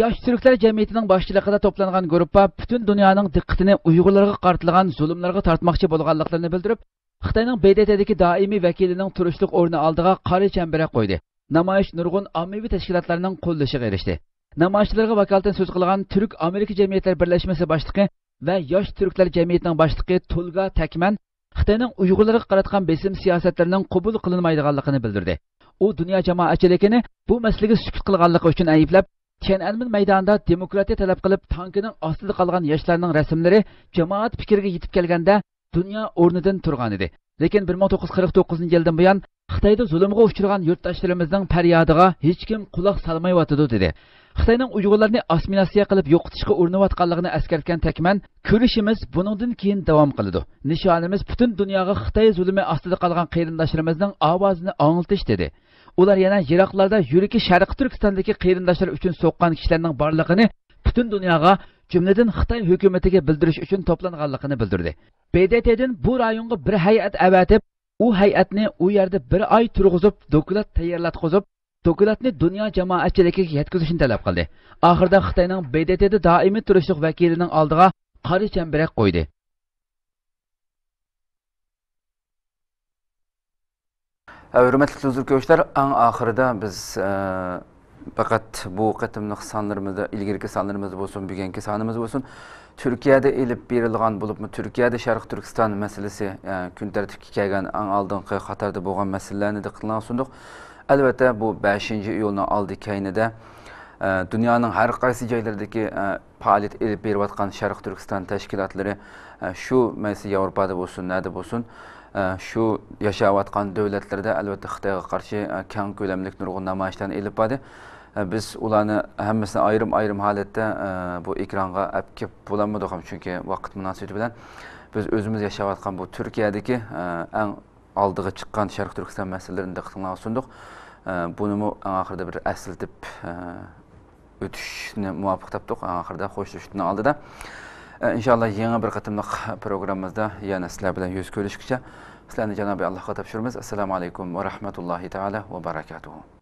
Yosh Türkler jamiyatining boshchiligida to'plangan guruhlar butun dunyoning diqqatini Uyg'urlarga qaratilgan zulmlarga tortmoqchi bo'lganliklarini bildirib, Xitoyning BDT'dagi doimiy vakilining turishliq o'rni oldiga qora chambarak qo'ydi. Namoyish nurg'un ommaviy tashkilotlarning qo'llashiga erishdi. Namoyishchilarga vakolatdan so'z qilgan Turk Amerika Jamiyatlar Birlashmasi boshlig'i va Yosh Turklar jamiyatining boshlig'i Tulga Takman Xitoyning Uyg'urlarga qaratgan besim siyosatlarining qabul qilinmaydiganligini bildirdi. U dunyo jamoatchiligini bu masalaga sukut qilganligi uchun ayblab, Tiananmen maydonida demokratiya talab qilib, tankining ostida qolgan yoshlarning rasmlari jamoat fikriga yetib kelganda dunyo o'rnidan turgan edi. Lekin 1949-yildan buyon Xitoyda zulmga uchragan yurtdoshlarimizning faryodiga hech kim quloq solmayotdi dedi. Xitoyning Uyg'urlarni assimilyatsiya qilib yo'qotishga urinayotganligini eskartgan Takman, ko'rishimiz buningdan keyin davom qiladi. Nishonimiz butun dunyoga Xitoy zulmi ostida qolgan qarindoshlarimizning ovozini anglitish dedi. Ular yana Iroqlarda yuragi Sharq Turkistondagi qarindoshlar uchun so'qqan kishilarning borligini butun dunyoga, jumladan Xitoy hukumatiga bildirish uchun to'planganligini bildirdi. BDTdan bu rayonga bir hay'at avatib, u hay'atni u yerda bir oy turg'izib, doklad tayyorlatqizib, dokladni dunyo jamoatchiligiga yetkazishni talab qildi. Oxirida Xitoyning BDTda doimiy turishliq vakilining oldiga qora chambarak qo'ydi. Hürmetli huzur köşkler, en ahırda biz fakat bu qatımlıq sanlarımızda, ilgirki sanlarımız olsun, bugünkü sanımız olsun, Türkiye'de elip berilgan bulup mu, Türkiye'de Şarkı Türkistan meselesi, gün tertipki kelgen en aldığınqı Qatarda boğan meselelerini de qılınan sunduk. Elbette bu 5. iyulunu aldı keynede dünyanın her qaysı joylardaki faaliyet elip berivatkan Şarkı Türkistan teşkilatları şu mesela Avrupa'da olsun, nerede olsun, şu yaşayotgan devletlerde elbette Xitoyga qarshi keng ko'lamlik nurg'un namoyishlarni elib bordi. Biz ularni hammasini ayrim holatda bu ekranga olib kelib bo'lolmadik ham, chunki vaqt munosabati bilan biz o'zimiz yashayotgan bu Turkiyadagi eng oldiga chiqqan Sharq Turkiston masalalarini diqqatingizga sundik. Buni oxirida bir aslatib o'tishni muvaffaq topdik. Oxirida xo'shlashishning oldida İnşallah yeni bir qatımlıq programımızda yana sizler bilan yüz görüşkice sizlerni Cenab-ı Allah'a tapşırımız. Esselamu Aleyküm ve Rahmetullahi Teala ve Berekatuhu.